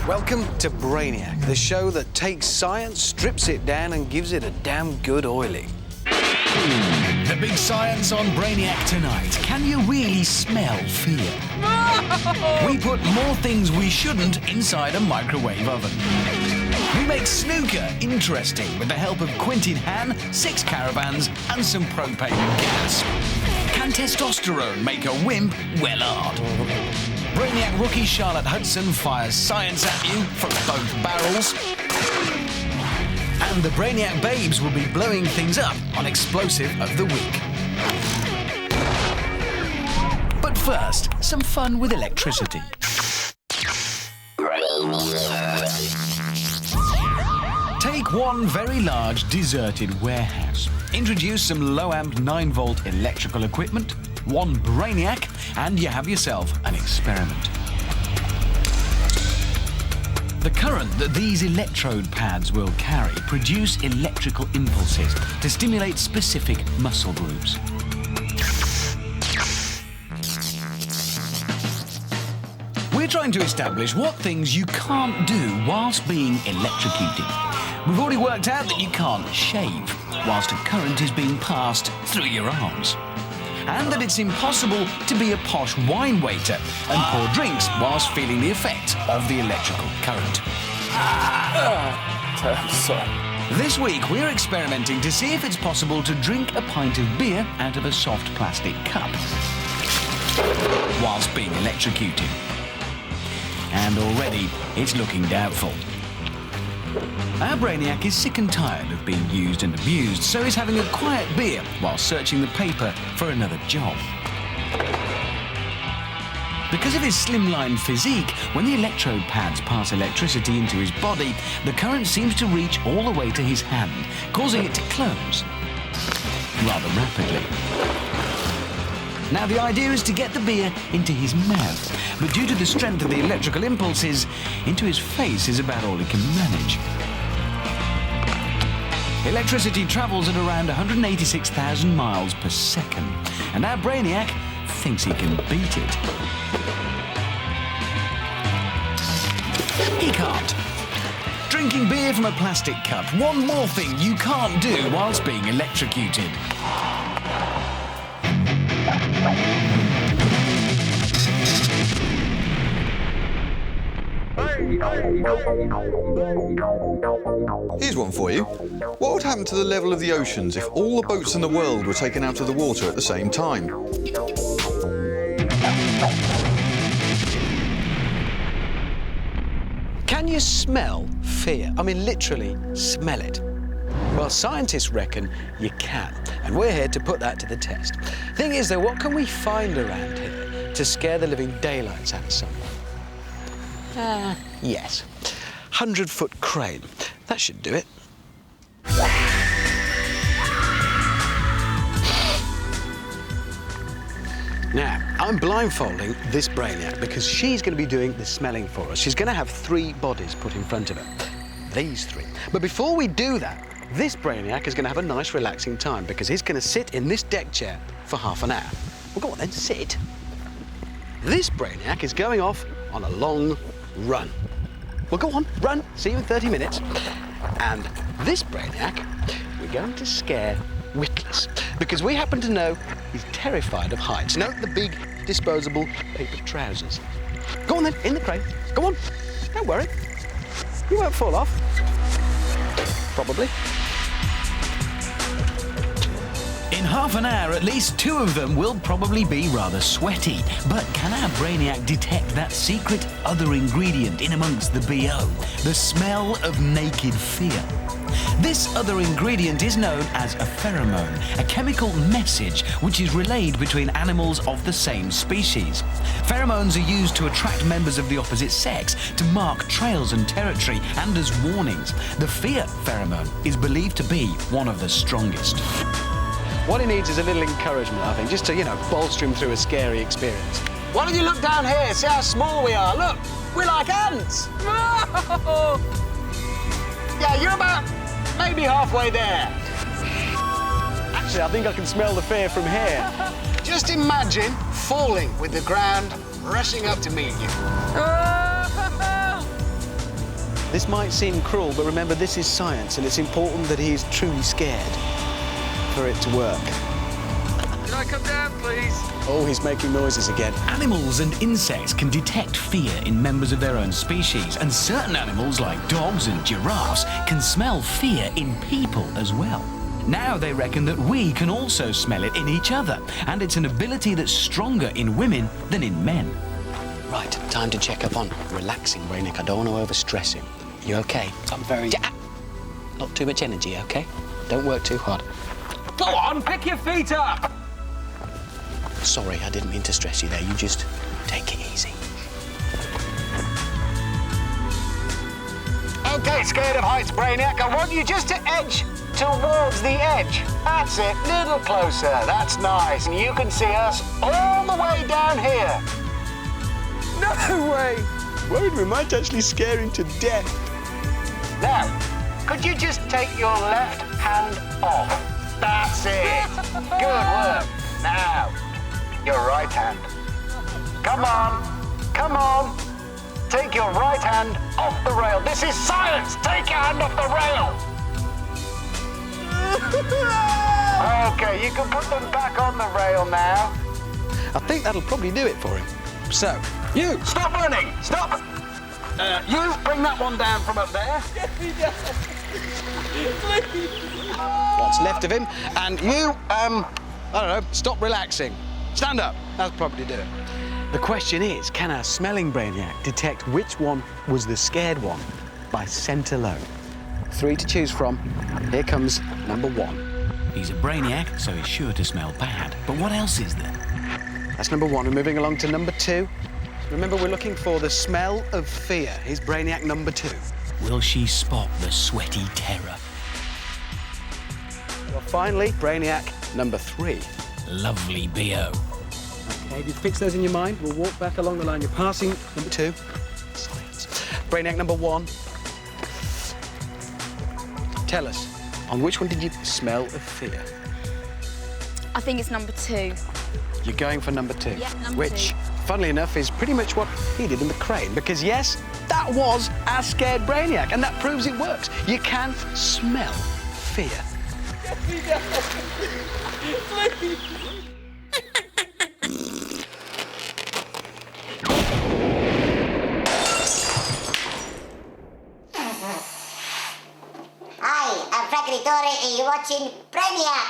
Welcome to Brainiac, the show that takes science, strips it down and gives it a damn good oiling. The big science on Brainiac tonight. Can you really smell fear? We put more things we shouldn't inside a microwave oven. We make snooker interesting with the help of Quintin Hann, 6 caravans and some propane gas. Can testosterone make a wimp well-ard? Brainiac rookie Charlotte Hudson fires science at you from both barrels. And the Brainiac babes will be blowing things up on Explosive of the Week. But first, some fun with electricity. Take one very large deserted warehouse. Introduce some low-amp 9-volt electrical equipment, one Brainiac, and you have yourself an experiment. The current that these electrode pads will carry produce electrical impulses to stimulate specific muscle groups. We're trying to establish what things you can't do whilst being electrocuted. We've already worked out that you can't shave whilst a current is being passed through your arms. And that it's impossible to be a posh wine waiter and pour drinks whilst feeling the effect of the electrical current. I'm sorry. This week we're experimenting to see if it's possible to drink a pint of beer out of a soft plastic cup whilst being electrocuted. And already it's looking doubtful. Our Brainiac is sick and tired of being used and abused, so he's having a quiet beer while searching the paper for another job. Because of his slimline physique, when the electrode pads pass electricity into his body, the current seems to reach all the way to his hand, causing it to close rather rapidly. Now, the idea is to get the beer into his mouth, but due to the strength of the electrical impulses, into his face is about all he can manage. Electricity travels at around 186,000 miles per second, and our Brainiac thinks he can beat it. He can't. Drinking beer from a plastic cup, one more thing you can't do whilst being electrocuted. Here's one for you. What would happen to the level of the oceans if all the boats in the world were taken out of the water at the same time? Can you smell fear? I mean, literally smell it. Well, scientists reckon you can, and we're here to put that to the test. Thing is, though, what can we find around here to scare the living daylights out of someone? Yes. 100-foot crane. That should do it. Now, I'm blindfolding this Brainiac because she's going to be doing the smelling for us. She's going to have 3 bodies put in front of her. These 3. But before we do that, this Brainiac is going to have a nice relaxing time because he's going to sit in this deck chair for half an hour. Well, go on then, sit. This Brainiac is going off on a long run. Well, go on, run. See you in 30 minutes. And this Brainiac, we're going to scare witless because we happen to know he's terrified of heights. You know, the big, disposable paper trousers. Go on then, in the crane. Go on. Don't worry. You won't fall off. Probably. In half an hour, at least 2 of them will probably be rather sweaty. But can our Brainiac detect that secret other ingredient in amongst the BO? The smell of naked fear. This other ingredient is known as a pheromone, a chemical message which is relayed between animals of the same species. Pheromones are used to attract members of the opposite sex, to mark trails and territory, and as warnings. The fear pheromone is believed to be one of the strongest. What he needs is a little encouragement, I think, just to, bolster him through a scary experience. Why don't you look down here, see how small we are? Look, we're like ants. Yeah, you're about maybe halfway there. Actually, I think I can smell the fear from here. Just imagine falling with the ground rushing up to meet you. This might seem cruel, but remember, this is science, and it's important that he is truly scared for it to work. Can I come down, please? Oh, he's making noises again. Animals and insects can detect fear in members of their own species, and certain animals, like dogs and giraffes, can smell fear in people as well. Now they reckon that we can also smell it in each other, and it's an ability that's stronger in women than in men. Right, time to check up on relaxing, Brainiac. I don't want to overstress him. You okay? I'm very... Not too much energy, okay? Don't work too hard. Go on, pick your feet up! Sorry, I didn't mean to stress you there. You just take it easy. Okay, scared of heights, Brainiac. I want you just to edge towards the edge. That's it, little closer. That's nice. And you can see us all the way down here. No way! Worried we might actually scare him to death. Now, could you just take your left hand off? That's it. Good work. Now, your right hand. Come on. Come on. Take your right hand off the rail. This is science. Take your hand off the rail. Okay, you can put them back on the rail now. I think that'll probably do it for him. So, You, stop running. Stop. You bring that one down from up there. what's left of him, and you, I don't know, stop relaxing. Stand up. That'll probably do it. The question is, can our smelling Brainiac detect which one was the scared one by scent alone? 3 to choose from. Here comes number 1. He's a Brainiac, so he's sure to smell bad. But what else is there? That's number 1. We're moving along to number 2. Remember, we're looking for the smell of fear. Here's Brainiac number 2. Will she spot the sweaty terror? Well, finally, Brainiac number 3. Lovely B.O. Okay, if you fix those in your mind, we'll walk back along the line. You're passing number 2. Science. Brainiac number 1. Tell us, on which one did you smell of fear? I think it's number 2. You're going for number 2. Yeah, number which, 2. funnily enough, is pretty much what he did in the crane. Because, yes, that was our scared Brainiac, and that proves it works. You can smell fear. Hi, I'm Frankie Torre, and you're watching Brainiac.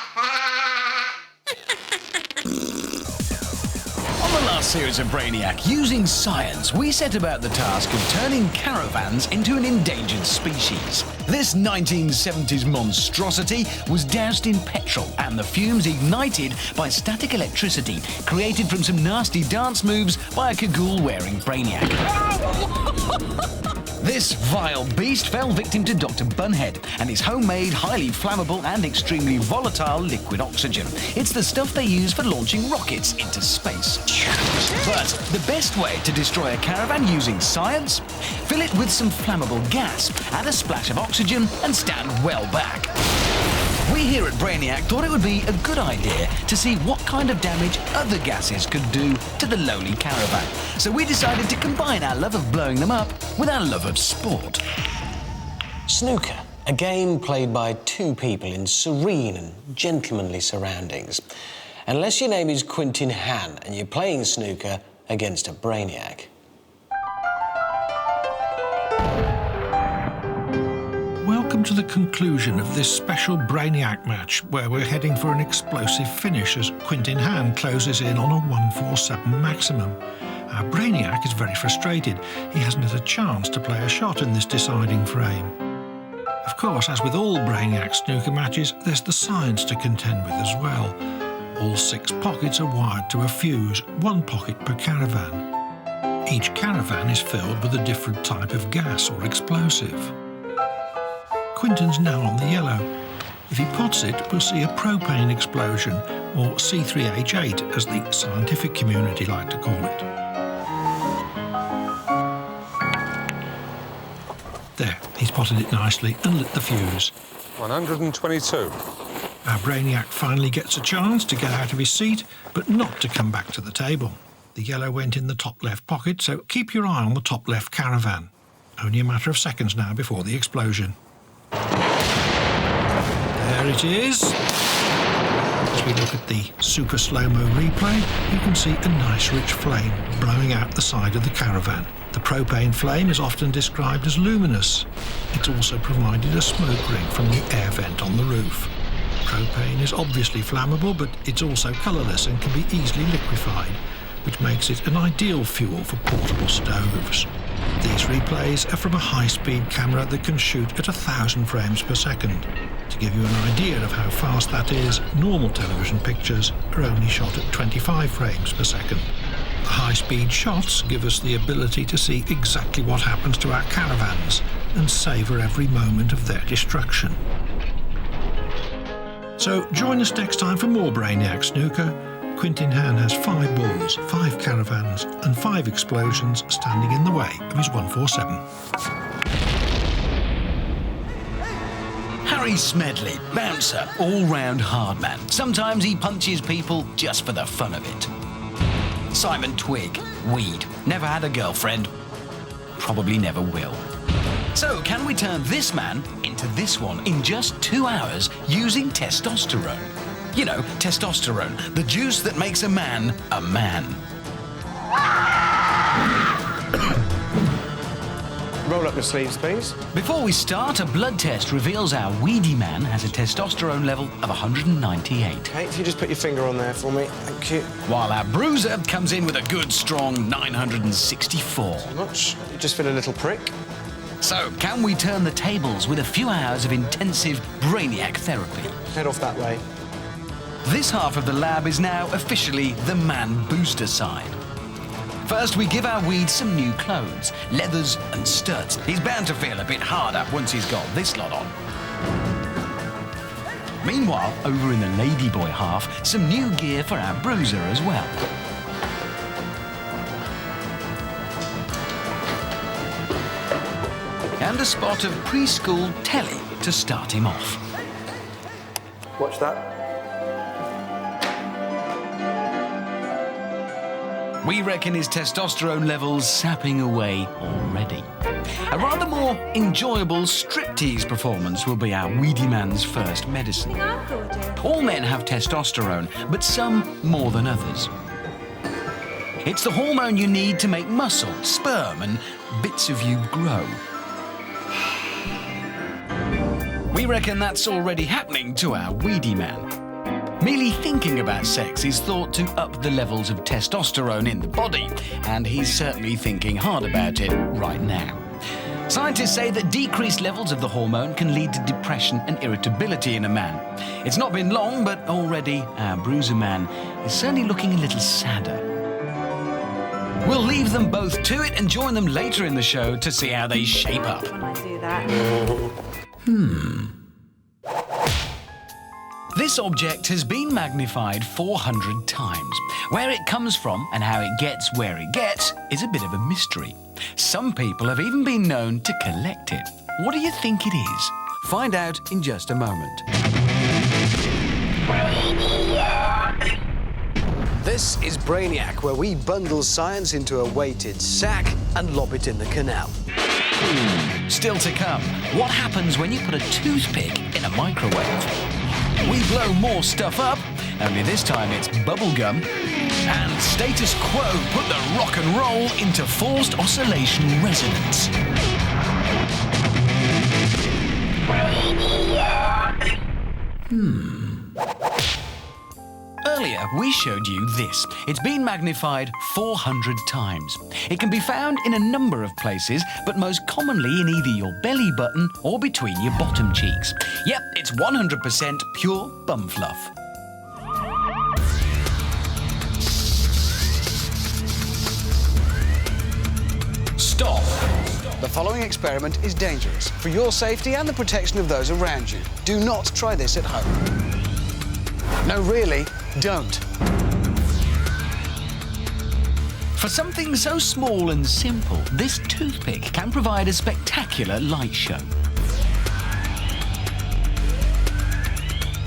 On the last series of Brainiac, using science, we set about the task of turning caravans into an endangered species. This 1970s monstrosity was doused in petrol and the fumes ignited by static electricity created from some nasty dance moves by a cagoule-wearing Brainiac. This vile beast fell victim to Dr Bunhead and his homemade, highly flammable and extremely volatile liquid oxygen. It's the stuff they use for launching rockets into space. But the best way to destroy a caravan using science? Fill it with some flammable gas, add a splash of oxygen and stand well back. We here at Brainiac thought it would be a good idea to see what kind of damage other gases could do to the lowly caravan. So we decided to combine our love of blowing them up with our love of sport. Snooker, a game played by 2 people in serene and gentlemanly surroundings. Unless your name is Quintin Hann and you're playing snooker against a Brainiac. Welcome to the conclusion of this special Brainiac match, where we're heading for an explosive finish as Quintin Hann closes in on a 147 maximum. Our Brainiac is very frustrated. He hasn't had a chance to play a shot in this deciding frame. Of course, as with all Brainiac snooker matches, there's the science to contend with as well. All 6 pockets are wired to a fuse, 1 pocket per caravan. Each caravan is filled with a different type of gas or explosive. Quintin's now on the yellow. If he pots it, we'll see a propane explosion, or C3H8 as the scientific community like to call it. There, he's potted it nicely and lit the fuse. 122. Our Brainiac finally gets a chance to get out of his seat, but not to come back to the table. The yellow went in the top left pocket, so keep your eye on the top left caravan. Only a matter of seconds now before the explosion. There it is. As we look at the super slow-mo replay, you can see a nice rich flame blowing out the side of the caravan. The propane flame is often described as luminous. It's also provided a smoke ring from the air vent on the roof. Propane is obviously flammable, but it's also colourless and can be easily liquefied, which makes it an ideal fuel for portable stoves. These replays are from a high-speed camera that can shoot at 1,000 frames per second. To give you an idea of how fast that is, normal television pictures are only shot at 25 frames per second. The high-speed shots give us the ability to see exactly what happens to our caravans and savour every moment of their destruction. So join us next time for more Brainiac snooker. Quintin Hann has 5 balls, 5 caravans and 5 explosions standing in the way of his 147. Harry Smedley, bouncer, all-round hard man. Sometimes he punches people just for the fun of it. Simon Twig, weed, never had a girlfriend, probably never will. So can we turn this man into this one in just 2 hours using testosterone? You know, testosterone, the juice that makes a man a man. Roll up your sleeves, please. Before we start, a blood test reveals our weedy man has a testosterone level of 198. Okay, if you just put your finger on there for me, thank you. While our bruiser comes in with a good, strong 964. So much. You just feel a little prick. So, can we turn the tables with a few hours of intensive Brainiac therapy? Head off that way. This half of the lab is now officially the man booster side. First, we give our weed some new clothes, leathers and studs. He's bound to feel a bit hard up once he's got this lot on. Meanwhile, over in the ladyboy half, some new gear for our bruiser as well. And a spot of preschool telly to start him off. Watch that. We reckon his testosterone levels sapping away already. A rather more enjoyable striptease performance will be our weedy man's first medicine. All men have testosterone, but some more than others. It's the hormone you need to make muscle, sperm, and bits of you grow. We reckon that's already happening to our weedy man. Merely thinking about sex is thought to up the levels of testosterone in the body, and he's certainly thinking hard about it right now. Scientists say that decreased levels of the hormone can lead to depression and irritability in a man. It's not been long, but already our bruiser man is certainly looking a little sadder. We'll leave them both to it and join them later in the show to see how they shape up. I do that. This object has been magnified 400 times. Where it comes from and how it gets where it gets is a bit of a mystery. Some people have even been known to collect it. What do you think it is? Find out in just a moment. This is Brainiac, where we bundle science into a weighted sack and lob it in the canal. Still to come, what happens when you put a toothpick in a microwave? We blow more stuff up, only this time it's bubblegum. And status quo put the rock and roll into forced oscillation resonance. Earlier, we showed you this. It's been magnified 400 times. It can be found in a number of places, but most commonly in either your belly button or between your bottom cheeks. Yep, it's 100% pure bum fluff. Stop. The following experiment is dangerous for your safety and the protection of those around you. Do not try this at home. No, really, don't. For something so small and simple, this toothpick can provide a spectacular light show.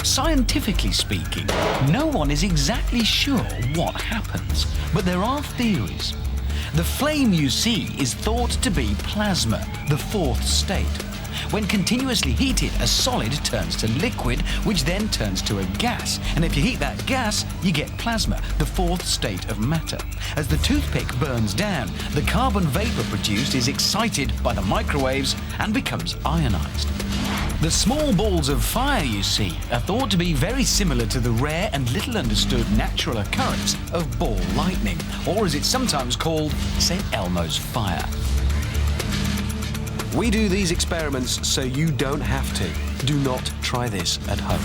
Scientifically speaking, no one is exactly sure what happens, but there are theories. The flame you see is thought to be plasma, the fourth state. When continuously heated, a solid turns to liquid, which then turns to a gas. And if you heat that gas, you get plasma, the fourth state of matter. As the toothpick burns down, the carbon vapor produced is excited by the microwaves and becomes ionized. The small balls of fire you see are thought to be very similar to the rare and little understood natural occurrence of ball lightning, or as it's sometimes called, St. Elmo's fire. We do these experiments so you don't have to. Do not try this at home.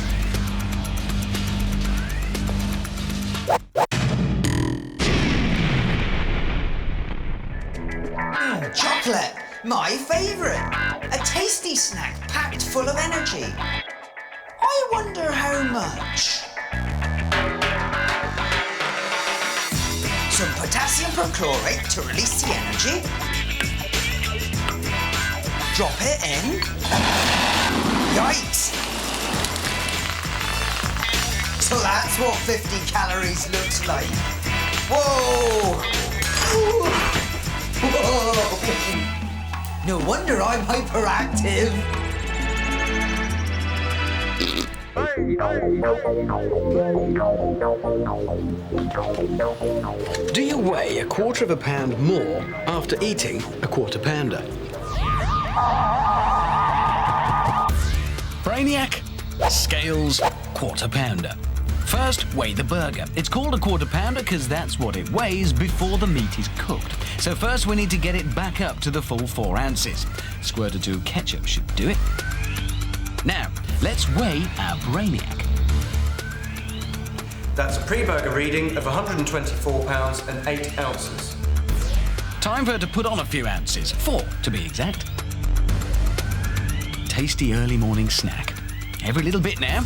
Chocolate, my favourite. A tasty snack packed full of energy. I wonder how much. Some potassium perchlorate to release the energy. Drop it in. Yikes! So that's what 50 calories looks like. Whoa! Whoa! No wonder I'm hyperactive. Do you weigh a quarter of a pound more after eating a quarter pounder? Brainiac, scales, quarter pounder. First, weigh the burger. It's called a quarter pounder because that's what it weighs before the meat is cooked. So first we need to get it back up to the full 4 ounces. A squirt or 2 of ketchup should do it. Now, let's weigh our Brainiac. That's a pre-burger reading of 124 pounds and 8 ounces. Time for her to put on a few ounces, 4 to be exact. Tasty early morning snack. Every little bit now.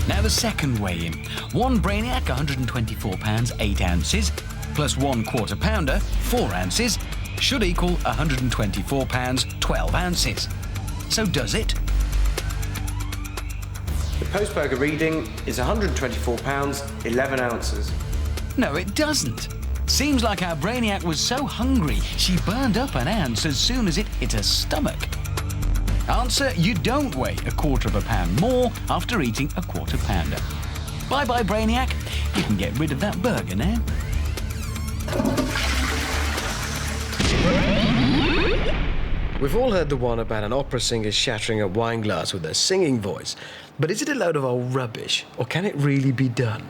Now the second weigh-in. 1 Brainiac, 124 pounds, 8 ounces, plus 1 quarter pounder, 4 ounces, should equal 124 pounds, 12 ounces. So does it? The post-burger reading is 124 pounds, 11 ounces. No, it doesn't. Seems like our Brainiac was so hungry, she burned up an ounce as soon as it hit her stomach. Answer, you don't weigh a quarter of a pound more after eating a quarter pounder. Bye-bye, Brainiac. You can get rid of that burger now. We've all heard the one about an opera singer shattering a wine glass with her singing voice. But is it a load of old rubbish, or can it really be done?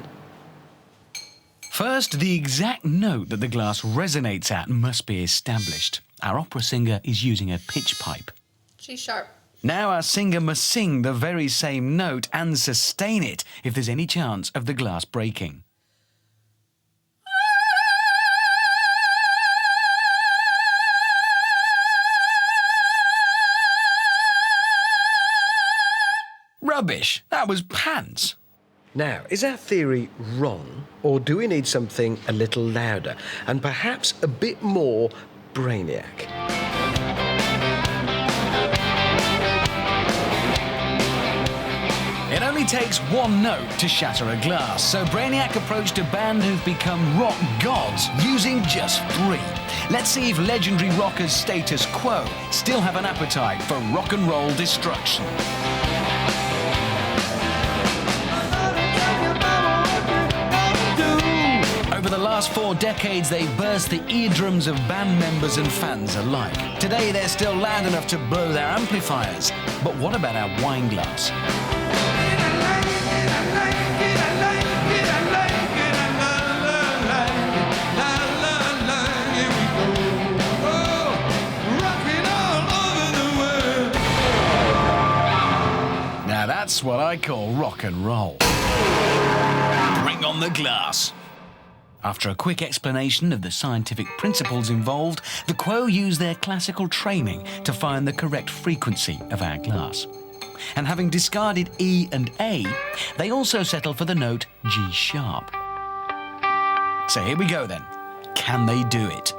First, the exact note that the glass resonates at must be established. Our opera singer is using a pitch pipe. G sharp. Now our singer must sing the very same note and sustain it if there's any chance of the glass breaking. Rubbish! That was pants! Now, is our theory wrong, or do we need something a little louder and perhaps a bit more Brainiac? It only takes 1 note to shatter a glass, so Brainiac approached a band who've become rock gods using just 3. Let's see if legendary rockers Status Quo still have an appetite for rock and roll destruction. Over the last 4 decades, they've burst the eardrums of band members and fans alike. Today, they're still loud enough to blow their amplifiers. But what about our wine glass? Now that's what I call rock and roll. Bring on the glass. After a quick explanation of the scientific principles involved, the Quo use their classical training to find the correct frequency of our glass. And having discarded E and A, they also settle for the note G sharp. So here we go then. Can they do it?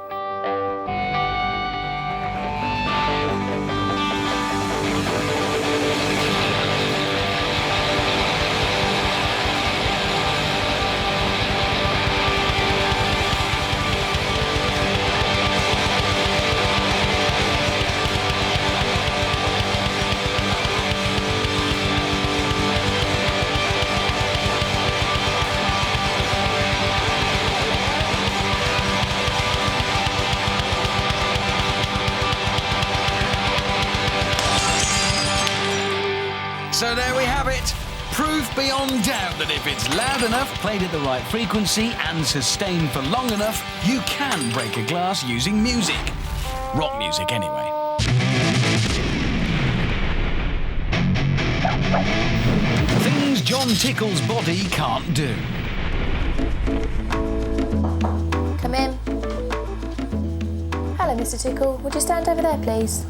So there we have it. Proof beyond doubt that if it's loud enough, played at the right frequency and sustained for long enough, you can break a glass using music. Rock music, anyway. Things Jon Tickle's body can't do. Come in. Hello, Mr. Tickle. Would you stand over there, please?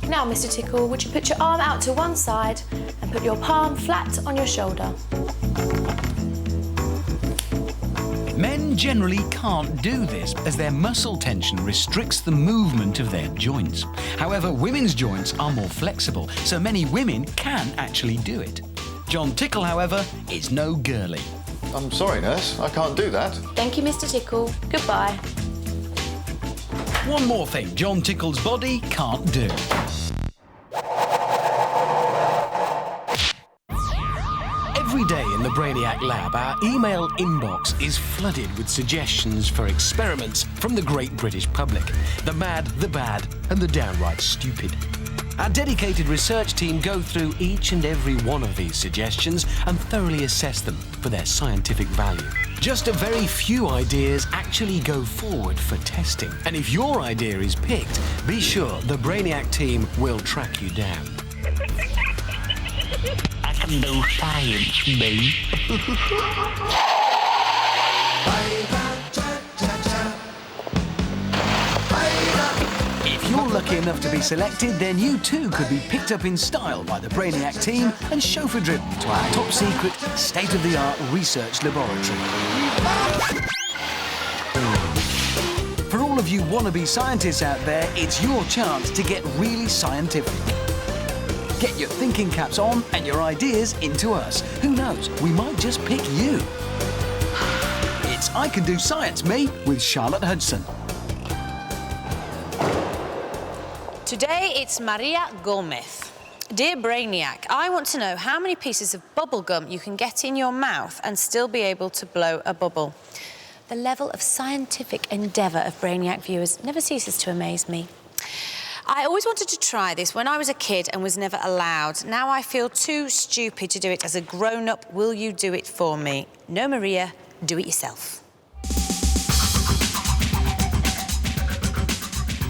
Now, Mr. Tickle, would you put your arm out to one side and put your palm flat on your shoulder? Men generally can't do this as their muscle tension restricts the movement of their joints. However, women's joints are more flexible, so many women can actually do it. Jon Tickle, however, is no girly. I'm sorry, nurse. I can't do that. Thank you, Mr. Tickle. Goodbye. One more thing Jon Tickle's body can't do. Every day in the Brainiac lab, our email inbox is flooded with suggestions for experiments from the great British public. The mad, the bad, and the downright stupid. Our dedicated research team go through each and every one of these suggestions and thoroughly assess them for their scientific value. Just a very few ideas actually go forward for testing. And if your idea is picked, be sure the Brainiac team will track you down. I can do science, me. If you're lucky enough to be selected, then you too could be picked up in style by the Brainiac team and chauffeur-driven to our top-secret, state-of-the-art research laboratory. For all of you wannabe scientists out there, it's your chance to get really scientific. Get your thinking caps on and your ideas into us. Who knows, we might just pick you. It's I Can Do Science, Me, with Charlotte Hudson. Today it's Maria Gomez. Dear Brainiac, I want to know how many pieces of bubble gum you can get in your mouth and still be able to blow a bubble. The level of scientific endeavour of Brainiac viewers never ceases to amaze me. I always wanted to try this when I was a kid and was never allowed. Now I feel too stupid to do it as a grown-up. Will you do it for me? No, Maria, do it yourself.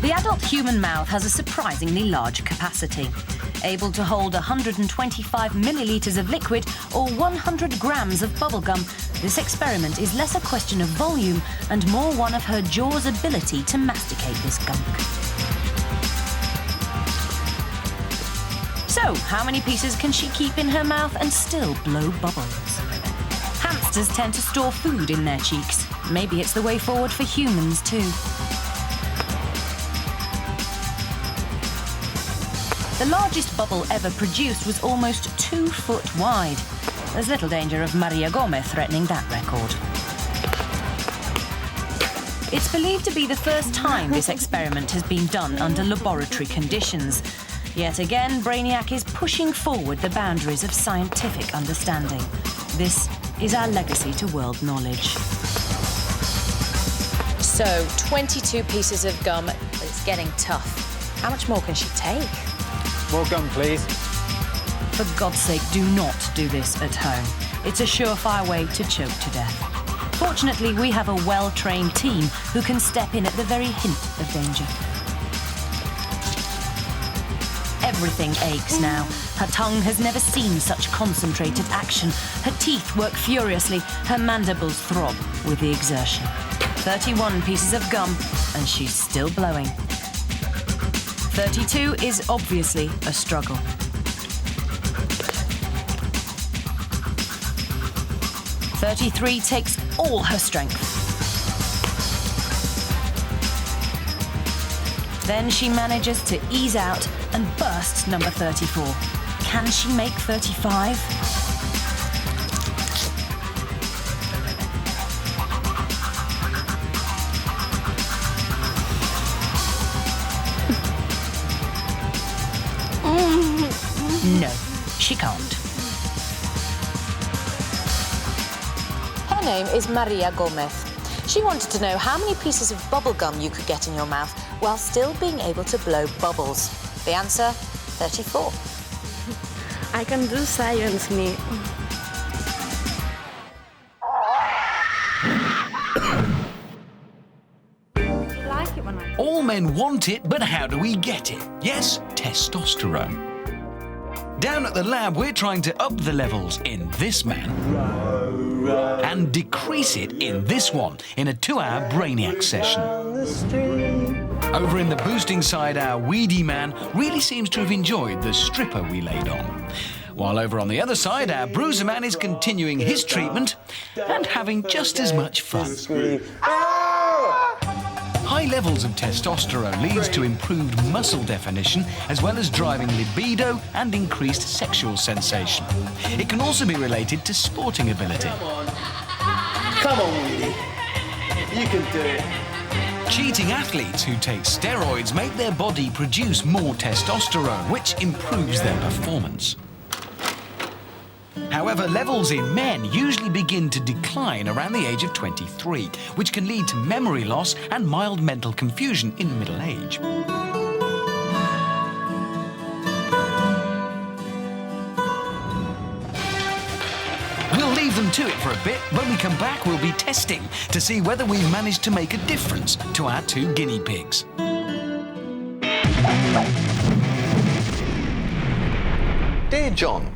The adult human mouth has a surprisingly large capacity. Able to hold 125 millilitres of liquid or 100 grams of bubblegum, this experiment is less a question of volume and more one of her jaw's ability to masticate this gunk. So, how many pieces can she keep in her mouth and still blow bubbles? Hamsters tend to store food in their cheeks. Maybe it's the way forward for humans too. The largest bubble ever produced was almost 2 foot wide. There's little danger of Maria Gomez threatening that record. It's believed to be the first time this experiment has been done under laboratory conditions. Yet again, Brainiac is pushing forward the boundaries of scientific understanding. This is our legacy to world knowledge. So, 22 pieces of gum, but it's getting tough. How much more can she take? More gum, please. For God's sake, do not do this at home. It's a surefire way to choke to death. Fortunately, we have a well-trained team who can step in at the very hint of danger. Everything aches now. Her tongue has never seen such concentrated action. Her teeth work furiously. Her mandibles throb with the exertion. 31 pieces of gum, and she's still blowing. 32 is obviously a struggle. "33 takes all her strength. Then she manages to ease out and bursts number 34. Can she make 35? No, she can't. Her name is Maria Gomez. She wanted to know how many pieces of bubble gum you could get in your mouth while still being able to blow bubbles. The answer, 34. I can do science, me. All men want it, but how do we get it? Yes, testosterone. Down at the lab, we're trying to up the levels in this man and decrease it in this one in a 2-hour Brainiac session. Over in the boosting side, our weedy man really seems to have enjoyed the stripper we laid on. While over on the other side, our bruiser man is continuing his treatment and having just as much fun. High levels of testosterone leads to improved muscle definition as well as driving libido and increased sexual sensation. It can also be related to sporting ability. Come on, Weedy. You can do it. Cheating athletes who take steroids make their body produce more testosterone, which improves their performance. However, levels in men usually begin to decline around the age of 23, which can lead to memory loss and mild mental confusion in middle age. We'll leave them to it for a bit. When we come back, we'll be testing to see whether we've managed to make a difference to our 2 guinea pigs. Dear John,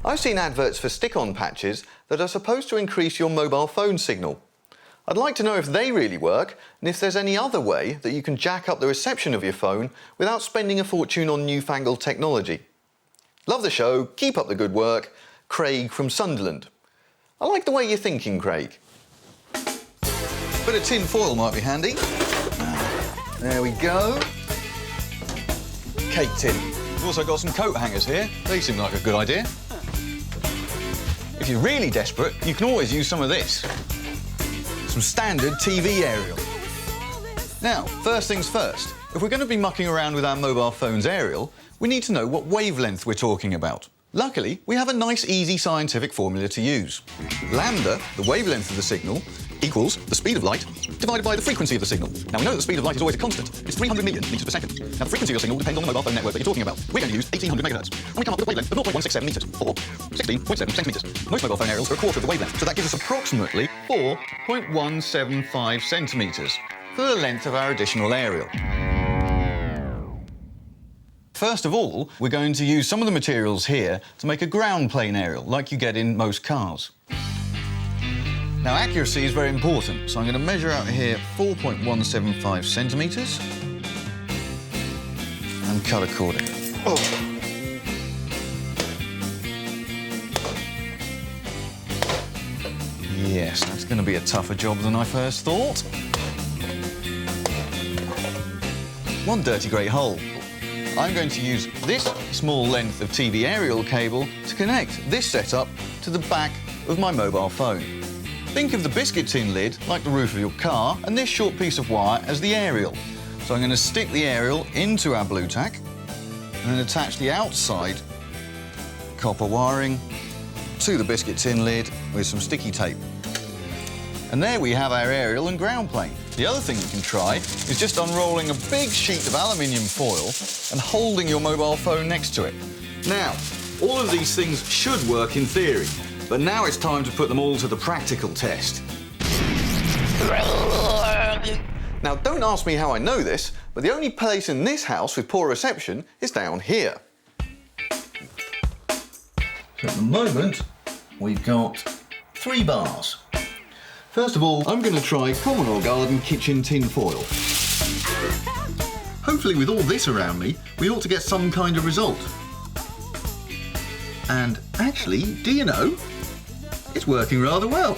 I've seen adverts for stick-on patches that are supposed to increase your mobile phone signal. I'd like to know if they really work and if there's any other way that you can jack up the reception of your phone without spending a fortune on newfangled technology. Love the show, keep up the good work. Craig from Sunderland. I like the way you're thinking, Craig. Bit of tin foil might be handy. There we go. Cake tin. We've also got some coat hangers here. They seem like a good idea. If you're really desperate, you can always use some of this. Some standard TV aerial. Now, first things first, if we're going to be mucking around with our mobile phone's aerial, we need to know what wavelength we're talking about. Luckily, we have a nice, easy scientific formula to use. Lambda, the wavelength of the signal, equals the speed of light divided by the frequency of the signal. Now, we know that the speed of light is always a constant. It's 300 million metres per second. Now, the frequency of your signal depends on the mobile phone network that you're talking about. We're going to use 1800 megahertz. And we come up with a wavelength of 0.167 metres, or 16.7 centimetres. Most mobile phone aerials are a quarter of the wavelength, so that gives us approximately 4.175 centimetres for the length of our additional aerial. First of all, we're going to use some of the materials here to make a ground plane aerial, like you get in most cars. Now, accuracy is very important, so I'm going to measure out here 4.175 centimetres and cut accordingly. Oh. Yes, that's going to be a tougher job than I first thought. One dirty grey hole. I'm going to use this small length of TV aerial cable to connect this setup to the back of my mobile phone. Think of the biscuit tin lid like the roof of your car and this short piece of wire as the aerial. So I'm going to stick the aerial into our blue tack and then attach the outside copper wiring to the biscuit tin lid with some sticky tape. And there we have our aerial and ground plane. The other thing you can try is just unrolling a big sheet of aluminium foil and holding your mobile phone next to it. Now, all of these things should work in theory, but now it's time to put them all to the practical test. Now, don't ask me how I know this, but the only place in this house with poor reception is down here. So at the moment, we've got 3 bars. First of all, I'm going to try common or garden kitchen tin foil. Hopefully with all this around me, we ought to get some kind of result. And actually, do you know, it's working rather well.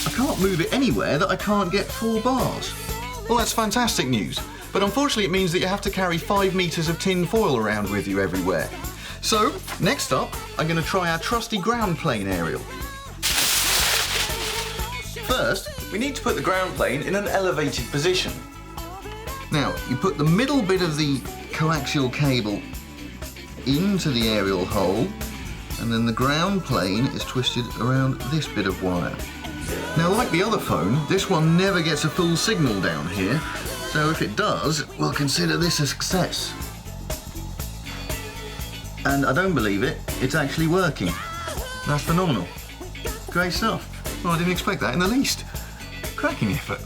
I can't move it anywhere that I can't get 4 bars. Well, that's fantastic news, but unfortunately it means that you have to carry 5 metres of tin foil around with you everywhere. So, next up, I'm going to try our trusty ground plane aerial. First, we need to put the ground plane in an elevated position. Now, you put the middle bit of the coaxial cable into the aerial hole, and then the ground plane is twisted around this bit of wire. Now, like the other phone, this one never gets a full signal down here, so if it does, we'll consider this a success. And I don't believe it, it's actually working. That's phenomenal. Great stuff. Well, I didn't expect that in the least. Cracking effort.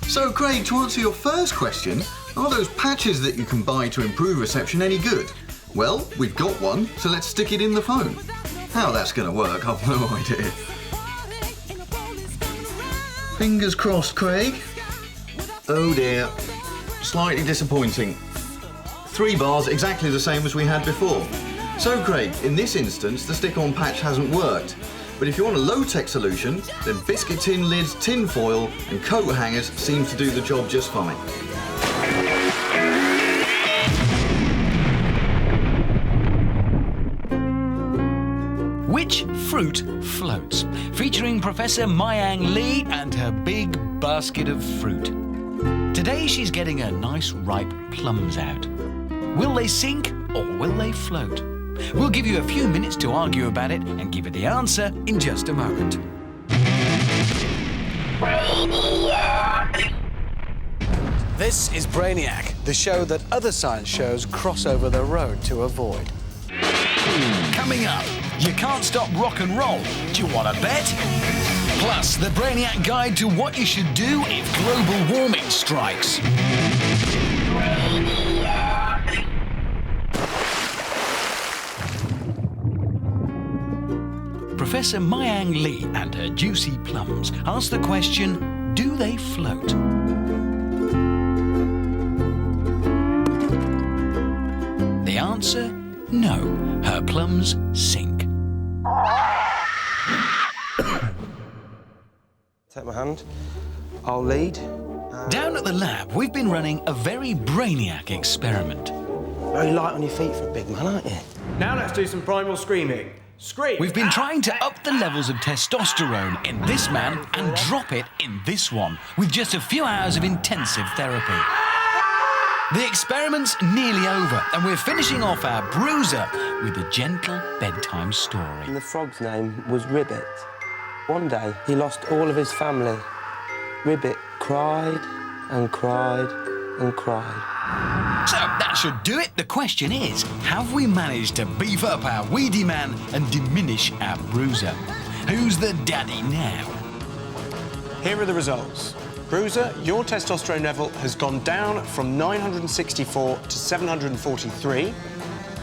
So, Craig, to answer your first question, are those patches that you can buy to improve reception any good? Well, we've got one, so let's stick it in the phone. How that's going to work, I've no idea. Fingers crossed, Craig. Oh dear. Slightly disappointing. 3 bars, exactly the same as we had before. So, Craig, in this instance, the stick-on patch hasn't worked. But if you want a low-tech solution, then biscuit tin lids, tin foil and coat hangers seem to do the job just fine. Which fruit floats? Featuring Professor Mayang Lee and her big basket of fruit. Today she's getting her nice ripe plums out. Will they sink or will they float? We'll give you a few minutes to argue about it and give you the answer in just a moment. This is Brainiac, the show that other science shows cross over the road to avoid. Coming up, you can't stop rock and roll. Do you want to bet? Plus, the Brainiac Guide to what you should do if global warming strikes. Professor Mayang Lee and her juicy plums ask the question, do they float? The answer, no. Her plums sink. Take my hand. I'll lead. Down at the lab, we've been running a very Brainiac experiment. Very light on your feet for a big man, aren't you? Now let's do some primal screaming. Scream! We've been trying to up the levels of testosterone in this man and drop it in this one, with just a few hours of intensive therapy. The experiment's nearly over, and we're finishing off our bruiser with a gentle bedtime story. And the frog's name was Ribbit. One day, he lost all of his family. Ribbit cried and cried and cried. So that should do it. The question is, have we managed to beef up our weedy man and diminish our bruiser? Who's the daddy now? Here are the results. Bruiser, your testosterone level has gone down from 964 to 743.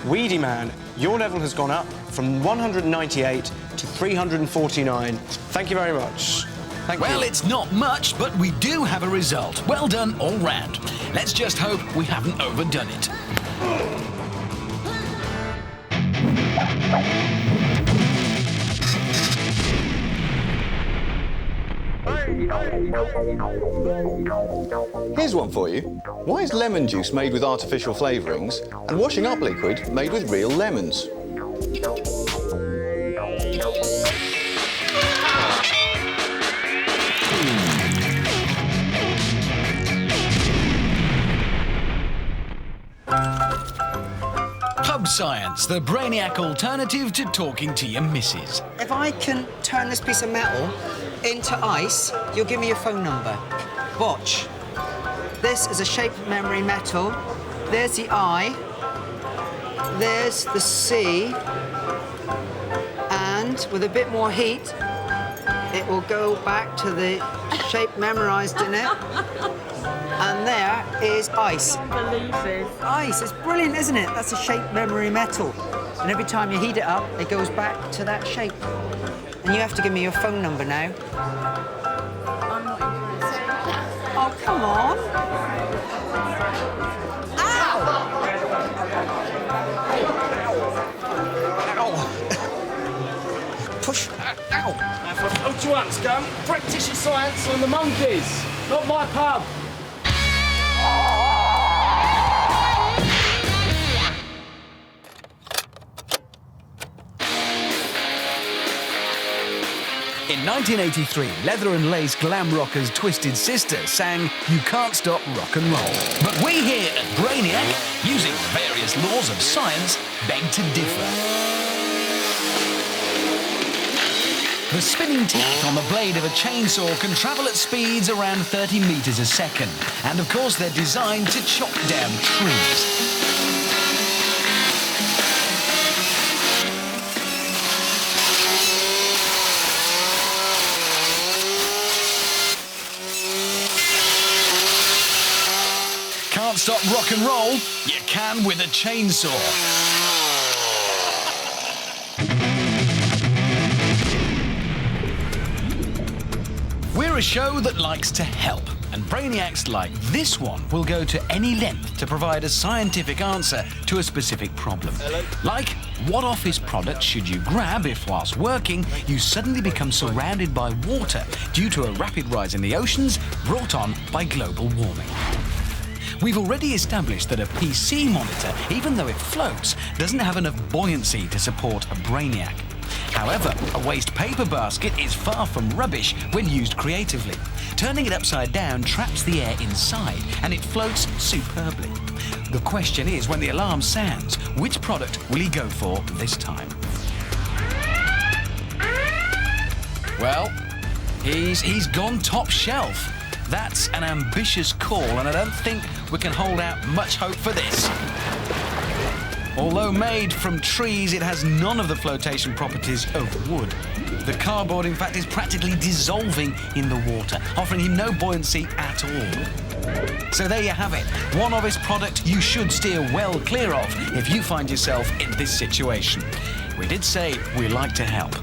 Weedy man, your level has gone up from 198 to 349. Thank you very much. Thank you. Well, it's not much, but we do have a result. Well done all round. Let's just hope we haven't overdone it. Here's one for you. Why is lemon juice made with artificial flavourings and washing up liquid made with real lemons? Pub science, the Brainiac alternative to talking to your missus. If I can turn this piece of metal into ice, you'll give me your phone number. Watch. This is a shape memory metal. There's the I. There's the C. And with a bit more heat, it will go back to the shape memorized in it. And there is ice. I can't believe this. Ice, it's brilliant, isn't it? That's a shape memory metal. And every time you heat it up, it goes back to that shape. And you have to give me your phone number now. I'm not interested. Oh, come on. Ow! Ow! Push. Ow! For float you up, scum. Practice your science on the monkeys, not my pub. In 1983, leather and lace glam rockers Twisted Sister sang You Can't Stop Rock and Roll. But we here at Brainiac, using the various laws of science, beg to differ. The spinning teeth on the blade of a chainsaw can travel at speeds around 30 metres a second. And of course, they're designed to chop down trees. Can't stop rock and roll? You can with a chainsaw. We're a show that likes to help, and Brainiacs like this one will go to any length to provide a scientific answer to a specific problem. Like, what office product should you grab if, whilst working, you suddenly become surrounded by water due to a rapid rise in the oceans brought on by global warming? We've already established that a PC monitor, even though it floats, doesn't have enough buoyancy to support a Brainiac. However, a waste paper basket is far from rubbish when used creatively. Turning it upside down traps the air inside, and it floats superbly. The question is, when the alarm sounds, which product will he go for this time? Well, he's gone top shelf. That's an ambitious call, and I don't think we can hold out much hope for this. Although made from trees, it has none of the flotation properties of wood. The cardboard, in fact, is practically dissolving in the water, offering him no buoyancy at all. So there you have it. One office product you should steer well clear of if you find yourself in this situation. We did say we like to help.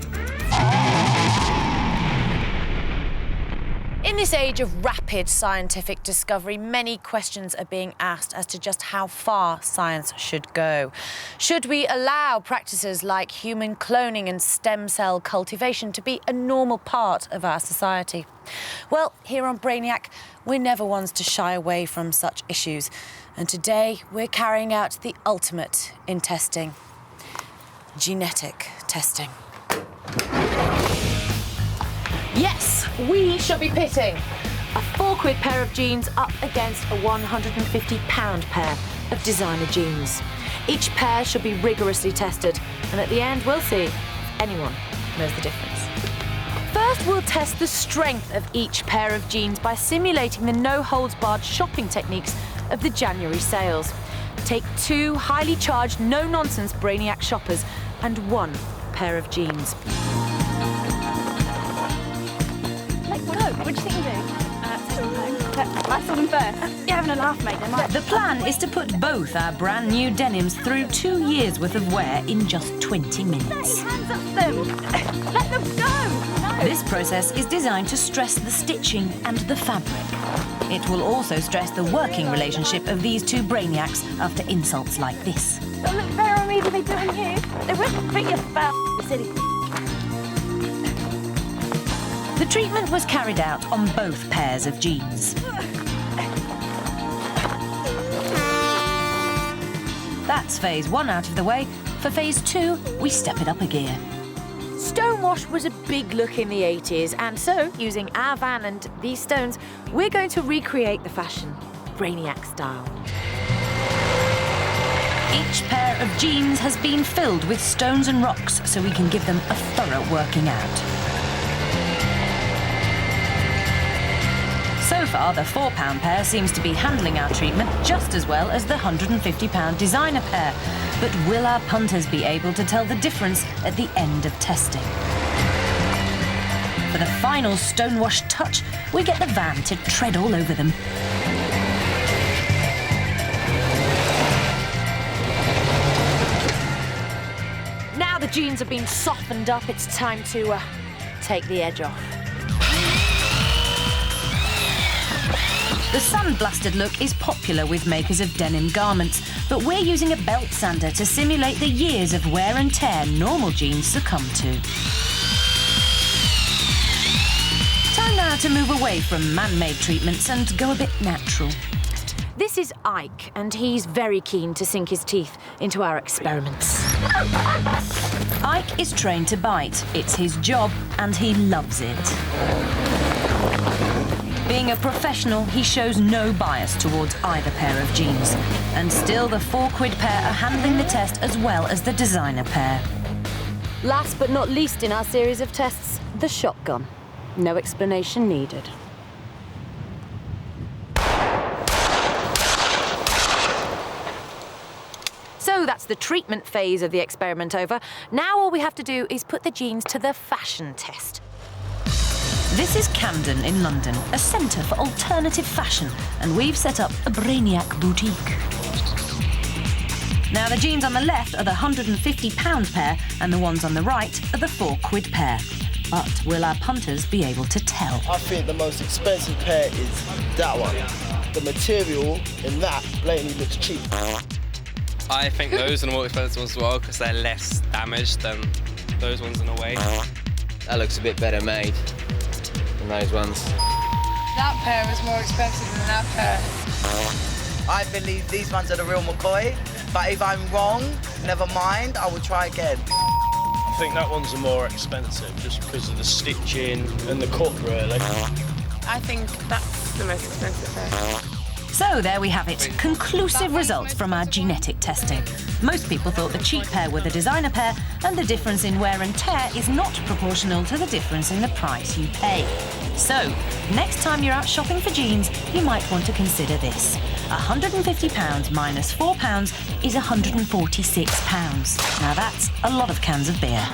In this age of rapid scientific discovery, many questions are being asked as to just how far science should go. Should we allow practices like human cloning and stem cell cultivation to be a normal part of our society? Well, here on Brainiac, we're never ones to shy away from such issues. And today, we're carrying out the ultimate in testing: genetic testing. Yes, we shall be pitting a £4 pair of jeans up against a £150 pair of designer jeans. Each pair should be rigorously tested, and at the end we'll see if anyone knows the difference. First, we'll test the strength of each pair of jeans by simulating the no-holds-barred shopping techniques of the January sales. Take 2 highly charged, no-nonsense Brainiac shoppers and 1 pair of jeans. What do you think you do? I saw them first. You're having a laugh, mate. The plan is to put both our brand new denims through 2 years' worth of wear in just 20 minutes. Hands up them. Let them go. No. This process is designed to stress the stitching and the fabric. It will also stress the working relationship of these two Brainiacs after insults like this. Don't look fair on me than they do on you. They wouldn't fit your foul silly. The treatment was carried out on both pairs of jeans. That's phase 1 out of the way. For phase 2, we step it up a gear. Stonewash was a big look in the 80s, and so, using our van and these stones, we're going to recreate the fashion, Brainiac style. Each pair of jeans has been filled with stones and rocks so we can give them a thorough working out. So far, the £4 pair seems to be handling our treatment just as well as the £150 designer pair. But will our punters be able to tell the difference at the end of testing? For the final stonewash touch, we get the van to tread all over them. Now the jeans have been softened up, it's time to take the edge off. The sun-blasted look is popular with makers of denim garments, but we're using a belt sander to simulate the years of wear and tear normal jeans succumb to. Time now to move away from man-made treatments and go a bit natural. This is Ike, and he's very keen to sink his teeth into our experiments. Ike is trained to bite. It's his job, and he loves it. Being a professional, he shows no bias towards either pair of jeans. And still, the £4 pair are handling the test as well as the designer pair. Last but not least in our series of tests, the shotgun. No explanation needed. So that's the treatment phase of the experiment over. Now all we have to do is put the genes to the fashion test. This is Camden in London, a centre for alternative fashion, and we've set up a Brainiac boutique. Now, the jeans on the left are the £150 pair, and the ones on the right are the £4 pair. But will our punters be able to tell? I think the most expensive pair is that one. The material in that blatantly looks cheap. I think those are the more expensive ones as well, because they're less damaged than those ones in a way. That looks a bit better made than those ones. That pair is more expensive than that pair. I believe these ones are the real McCoy, but if I'm wrong, never mind, I will try again. I think that one's the more expensive, just because of the stitching and the cut, really. I think that's the most expensive pair. So there we have it, conclusive results from our genetic testing. Most people thought the cheap pair were the designer pair, and the difference in wear and tear is not proportional to the difference in the price you pay. So, next time you're out shopping for jeans, you might want to consider this. £150 minus £4 is £146. Now that's a lot of cans of beer.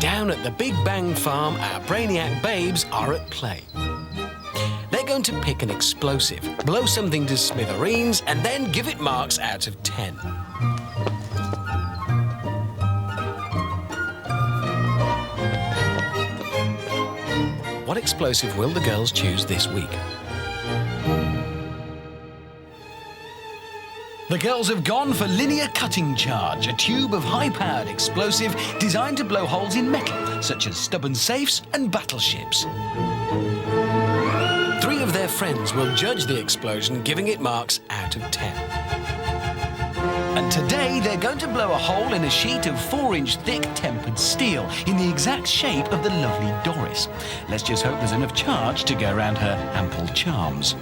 Down at the Big Bang Farm, our Brainiac babes are at play. They're going to pick an explosive, blow something to smithereens, and then give it marks out of 10. What explosive will the girls choose this week? The girls have gone for linear cutting charge, a tube of high-powered explosive designed to blow holes in metal, such as stubborn safes and battleships. 3 of their friends will judge the explosion, giving it marks out of 10. And today they're going to blow a hole in a sheet of 4-inch thick tempered steel in the exact shape of the lovely Doris. Let's just hope there's enough charge to go around her ample charms.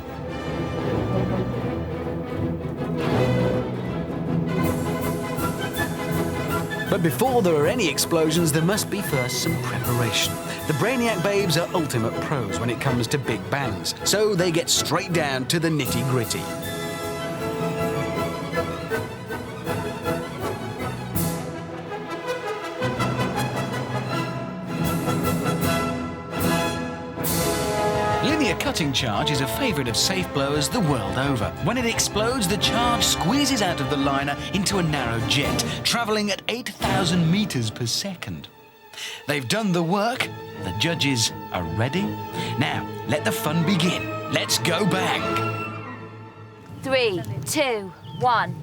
But before there are any explosions, there must be first some preparation. The Brainiac babes are ultimate pros when it comes to big bangs, so they get straight down to the nitty-gritty. Linear cutting charge is a favourite of safe blowers the world over. When it explodes, the charge squeezes out of the liner into a narrow jet, travelling at 8,000 metres per second. They've done the work. The judges are ready. Now, let the fun begin. Let's go bang. 3, 2, 1.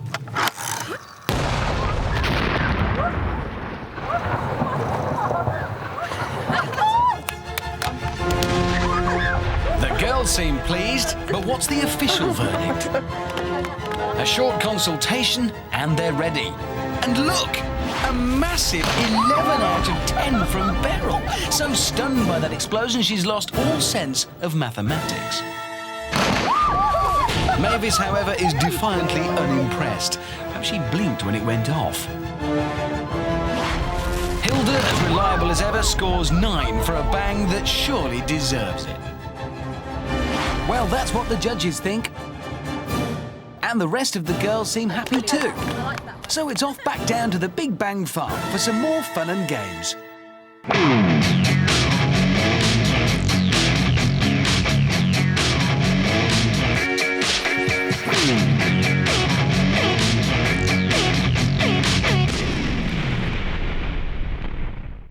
The girls seem pleased, but what's the official verdict? A short consultation, and they're ready. And look! A massive 11 out of 10 from Beryl. So stunned by that explosion, she's lost all sense of mathematics. Mavis, however, is defiantly unimpressed. Perhaps she blinked when it went off. Hilda, as reliable as ever, scores 9 for a bang that surely deserves it. Well, that's what the judges think. And the rest of the girls seem happy too. So it's off back down to the Big Bang Farm for some more fun and games.